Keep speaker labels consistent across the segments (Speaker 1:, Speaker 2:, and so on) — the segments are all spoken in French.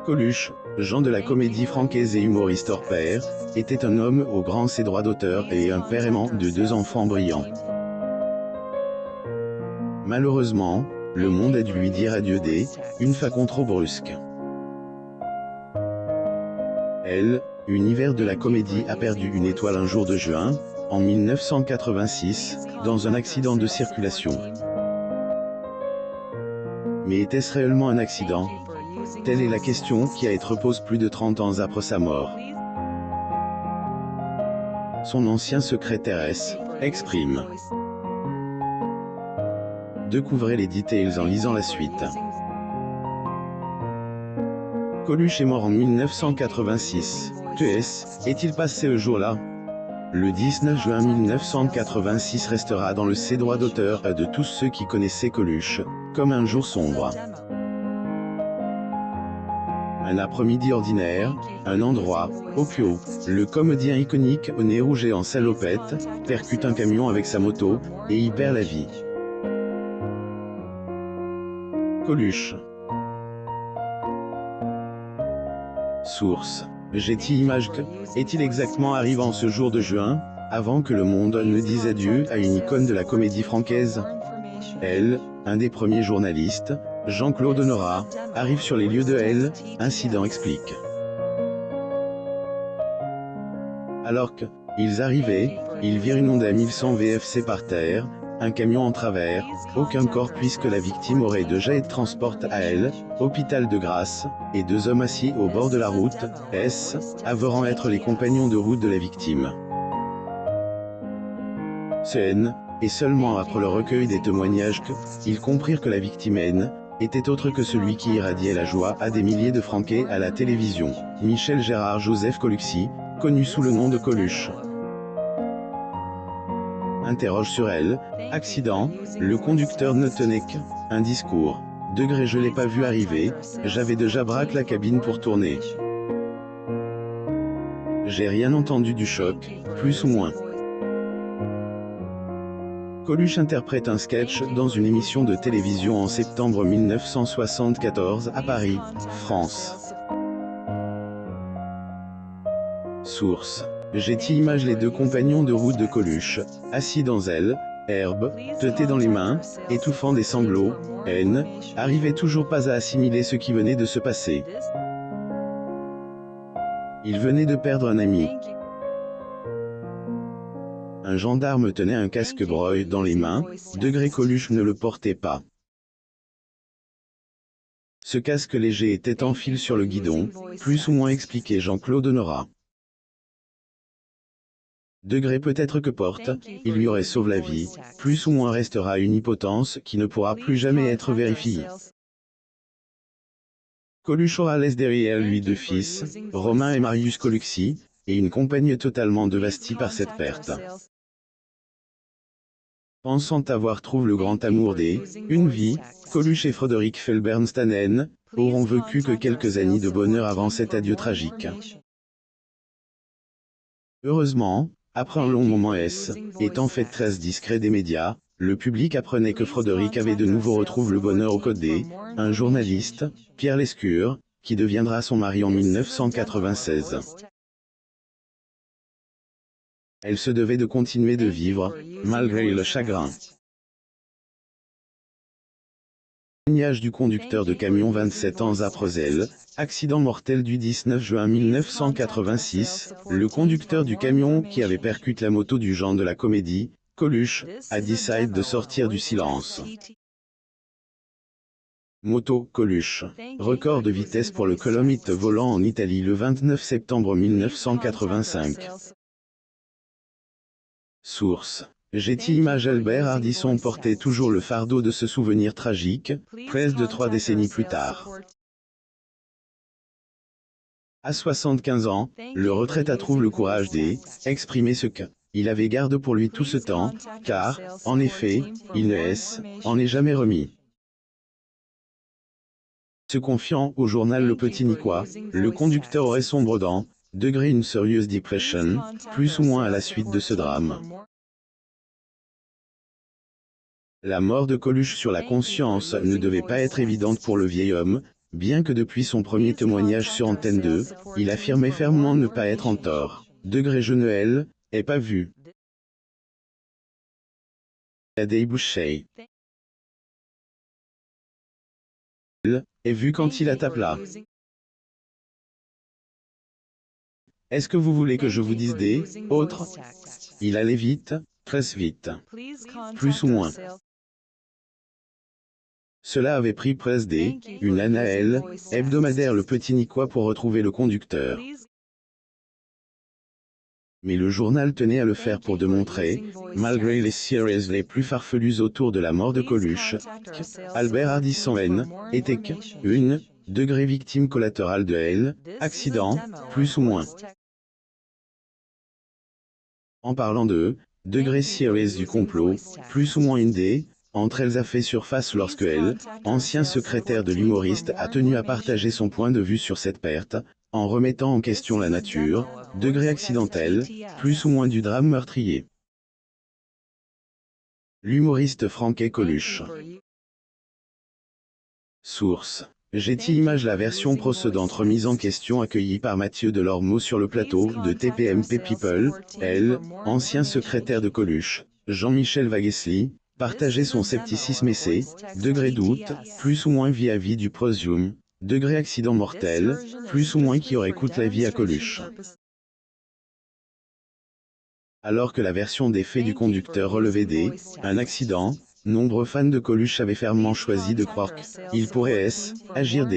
Speaker 1: Coluche, Jean de la comédie francaise et humoriste hors pair, était un homme aux grands ses droits d'auteur et un père aimant de 2 enfants brillants. Malheureusement, le monde a dû lui dire adieu dès une façon trop brusque. Elle, univers de la comédie, a perdu une étoile un jour de juin, en 1986, dans un accident de circulation. Mais était-ce réellement un accident? Telle est la question qui a été repose plus de 30 ans après sa mort. Son ancien secrétaire S. exprime. Découvrez les details en lisant la suite. Coluche est mort en 1986. Que est-il passé ce jour-là? Le 19 juin 1986 restera dans le ses droits d'auteur de tous ceux qui connaissaient Coluche, comme un jour sombre. Un après-midi ordinaire, un endroit, Opio, le comédien iconique au nez rouge et en salopette, percute un camion avec sa moto, et y perd la vie. Coluche. Source. Getty Images. Est-il exactement arrivant ce jour de juin, avant que le monde ne dise adieu à une icône de la comédie francaise? Elle, un des premiers journalistes, Jean-Claude Honorat, arrive sur les lieux de l'incident explique. Alors qu'ils arrivaient, ils virent une Honda 1100 VFC par terre, un camion en travers, aucun corps puisque la victime aurait déjà été transportée à hôpital de Grasse, et 2 hommes assis au bord de la route, avérant être les compagnons de route de la victime. Et seulement après le recueil des témoignages qu'ils comprirent que la victime était autre que celui qui irradiait la joie à des milliers de Franquais à la télévision, Michel Gérard Joseph Coluxy, connu sous le nom de Coluche. Interroge sur accident, le conducteur ne tenait qu'un discours. Je l'ai pas vu arriver, j'avais déjà braqué la cabine pour tourner. J'ai rien entendu du choc, plus ou moins. Coluche interprète un sketch dans une émission de télévision en septembre 1974 à Paris, France. Source. Getty Images. Les 2 compagnons de route de Coluche, assis dans herbe, têtés dans les mains, étouffant des sanglots, arrivaient toujours pas à assimiler ce qui venait de se passer. Ils venaient de perdre un ami. Un gendarme tenait un casque broye dans les mains, Coluche ne le portait pas. Ce casque léger était en fil sur le guidon, plus ou moins expliqué Jean-Claude Honorat. Peut-être que porte, il lui aurait sauvé la vie, plus ou moins restera une hypothèse qui ne pourra plus jamais être vérifiée. Coluche aura laissé derrière lui 2 fils, Romain et Marius Coluxy, et une compagnie totalement dévastée par cette perte. Pensant avoir trouvé le grand amour une vie, Coluche et Frédéric Felbernstanen auront vécu que quelques années de bonheur avant cet adieu tragique. Heureusement, après un long moment étant fait très discret des médias, le public apprenait que Frédéric avait de nouveau retrouvé le bonheur aux côtés un journaliste, Pierre Lescure, qui deviendra son mari en 1996. Elle se devait de continuer de vivre, malgré le chagrin. Témoignage du conducteur de camion 27 ans après accident mortel du 19 juin 1986, le conducteur du camion qui avait percuté la moto du Jean de la comédie, Coluche, a décidé de sortir du silence. Moto, Coluche. Record de vitesse pour le kilomètre volant en Italie le 29 septembre 1985. Source. Getty Images. Albert Ardisson portait toujours le fardeau de ce souvenir tragique, près de 3 décennies plus tard. À 75 ans, le retraité trouve le courage d'exprimer ce qu'il avait gardé pour lui tout ce temps, car, en effet, il ne en est jamais remis. Se confiant au journal Le Petit Niçois, le conducteur aurait sombre dans degré une serious depression, plus ou moins à la suite de ce drame. La mort de Coluche sur la conscience ne devait pas être évidente pour le vieil homme, bien que depuis son premier témoignage sur Antenne 2, il affirmait fermement ne pas être en tort. Degré je ne ai pas vu. La débouché. Est vu quand il a tape là. Est-ce que vous voulez que je vous dise des autres? Il allait vite, très vite. Plus ou moins. Cela avait pris presque une année hebdomadaire Le Petit Niçois pour retrouver le conducteur. Mais le journal tenait à le faire pour démontrer, malgré les séries les plus farfelues autour de la mort de Coluche, qu'Albert Ardisson était une degré victime collatérale de accident, plus ou moins. En parlant de degré séries du complot, plus ou moins une des entre elles a fait surface lorsque ancien secrétaire de l'humoriste, a tenu à partager son point de vue sur cette perte, en remettant en question la nature, degré accidentel, plus ou moins du drame meurtrier. L'humoriste Franquet Coluche. Source. Getty Images. La version précédente remise en question accueillie par Mathieu Delormeau sur le plateau de TPMP People, ancien secrétaire de Coluche, Jean-Michel Vaguesly, partageait son scepticisme et ses degrés doute, plus ou moins vis-à-vis du presume, degré accident mortel, plus ou moins qui aurait coûté la vie à Coluche. Alors que la version des faits du conducteur relevait un accident, nombreux fans de Coluche avaient fermement choisi de croire qu'il pourrait agir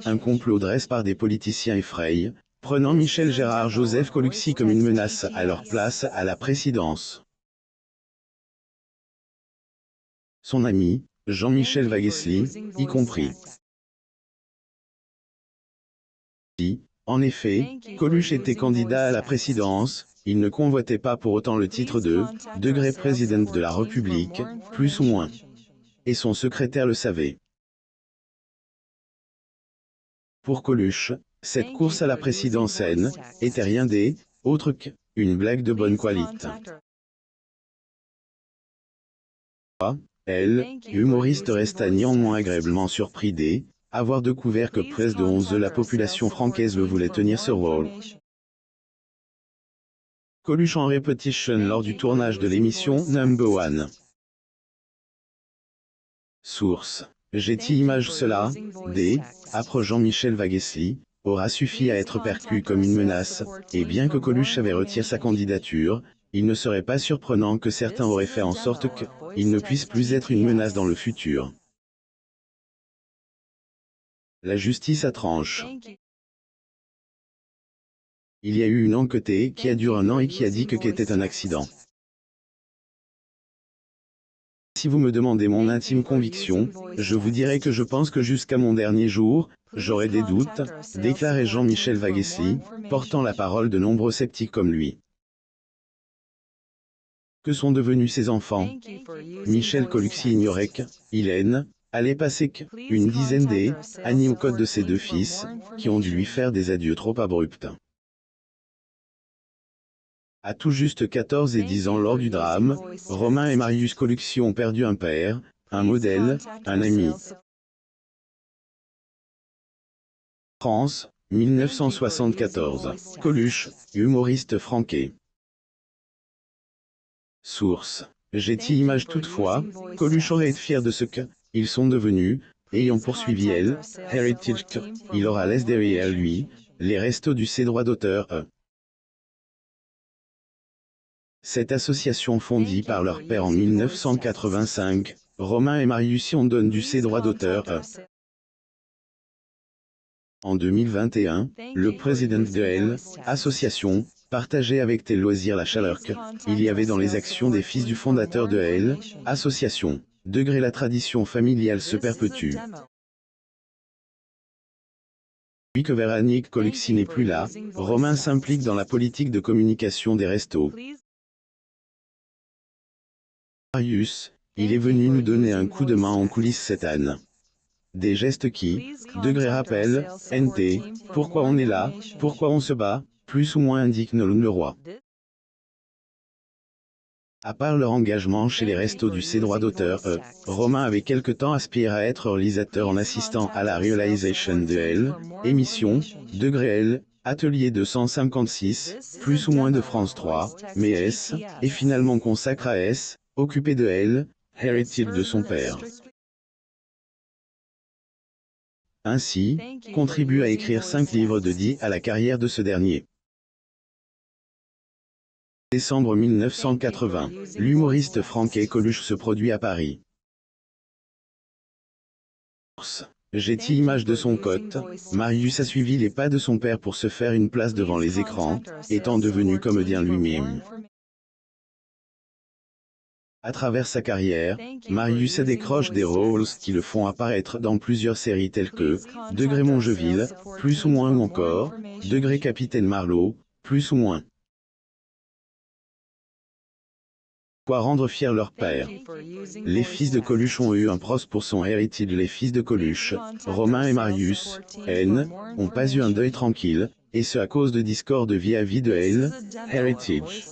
Speaker 1: un complot dressé par des politiciens effrayés, prenant Michel Gérard Joseph Coluxy comme une menace à leur place à la présidence. Son ami, Jean-Michel Vaguesly, y compris. En effet, Coluche était candidat à la présidence, il ne convoitait pas pour autant le titre de degré président de la République, plus ou moins. Et son secrétaire le savait. Pour Coluche, cette course à la présidence était rien autre qu'une blague de bonne qualité. Humoriste resta néanmoins agréablement surpris avoir découvert que près de 11 de la population francaise le voulait tenir ce rôle. Coluche en répétition lors du tournage de l'émission Number One. Source. Getty Images. Cela, après Jean-Michel Vaguesly, aura suffi à être perçu comme une menace, et bien que Coluche avait retiré sa candidature, il ne serait pas surprenant que certains auraient fait en sorte qu'il ne puisse plus être une menace dans le futur. La justice a tranché. Il y a eu une enquête qui a duré 1 an et qui a dit que c'était un accident. Si vous me demandez mon intime conviction, je vous dirai que je pense que jusqu'à mon dernier jour, j'aurai des doutes, déclarait Jean-Michel Vaguesly, portant la parole de nombreux sceptiques comme lui. Que sont devenus ses enfants? Michel Coluxy ignorait qu'il allait passer une dizaine d'années au code de ses 2 fils, qui ont dû lui faire des adieux trop abrupts. À tout juste 14 et 10 ans lors du drame, Romain et Marius Coluxy ont perdu un père, un modèle, un ami. France, 1974. Coluche, humoriste franquet. Source. Getty Images. Toutefois, Coluche aurait été fier de ce qu'ils sont devenus, ayant poursuivi Heritage. Il aura laissé derrière lui les restos du ses droits d'auteur. Cette association fondée par leur père en 1985, Romain et Marius ont donné du ses droits d'auteur. En 2021, le président de l'association partageait avec tes loisirs la chaleur qu'il y avait dans les actions des fils du fondateur de l'association. Degré la tradition familiale se perpétue. Puis que Véronique Coluxy n'est plus là, Romain s'implique dans la politique de communication des restos. Marius, il est venu nous donner un coup de main en coulisses cette année. des gestes qui, degré rappel, NT, pourquoi on est là, pourquoi on se bat, plus ou moins indique le roi. À part leur engagement chez les restos du C droit d'auteur, Romain avait quelque temps aspiré à être réalisateur en assistant à la réalisation de L, émission, Degré L, Atelier 256, plus ou moins de France 3, mais S, et finalement consacre à S, occupé de L, Heritage de son père. Ainsi, contribue à écrire 5 livres dédiés à la carrière de ce dernier. Décembre 1980, l'humoriste Franck Coluche se produit à Paris. Getty Images de son côté, Marius a suivi les pas de son père pour se faire une place devant les écrans, étant devenu comédien lui-même. À travers sa carrière, Marius décroche des rôles qui le font apparaître dans plusieurs séries telles que Degré Mongeville, plus ou moins ou encore Degré Capitaine Marlowe, plus ou moins. Quoi rendre fier leur père. Les fils de Coluche ont eu un procès pour son héritage. Les fils de Coluche, Romain et Marius, N, ont pas eu un deuil tranquille, et ce à cause de discordes vis-à-vis de L, Heritage.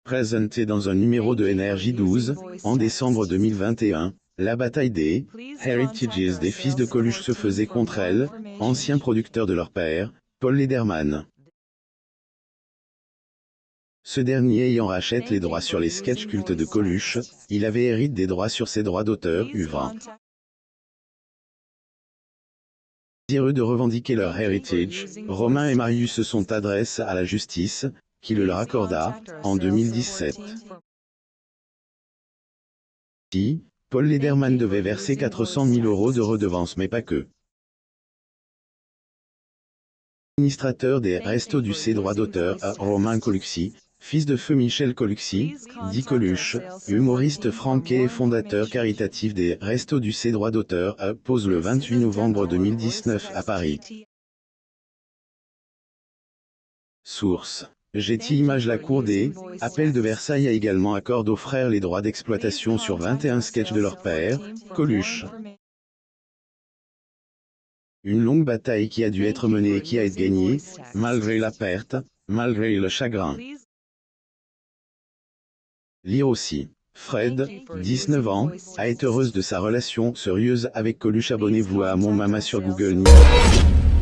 Speaker 1: Présenté dans un numéro de Énergie 12, en décembre 2021, la bataille des Heritages des fils de Coluche se faisait contre L, ancien producteur de leur père, Paul Lederman. Ce dernier ayant racheté les droits sur les sketchs cultes de Coluche, il avait hérité des droits sur ses droits d'auteur U20. Désireux de revendiquer leur heritage, Romain et Marius se sont adressés à la justice, qui le leur accorda, en 2017. Si, Paul Lederman devait verser 400 000 € de redevances mais pas que. Administrateur des restos du C droit d'auteur, Romain Coluxy, fils de feu Michel Coluxy, dit Coluche, humoriste franquais et fondateur caritatif des restos du C droit d'auteur, pose le 28 novembre 2019 à Paris. Source. Getty Images. La Cour des appels de Versailles a également accordé aux frères les droits d'exploitation sur 21 sketchs de leur père, Coluche. Une longue bataille qui a dû être menée et qui a été gagnée, malgré la perte, malgré le chagrin. Lire aussi. Fred, 19 ans, a été heureuse de sa relation sérieuse avec Coluche. Abonnez-vous à Mon Mama sur Google News.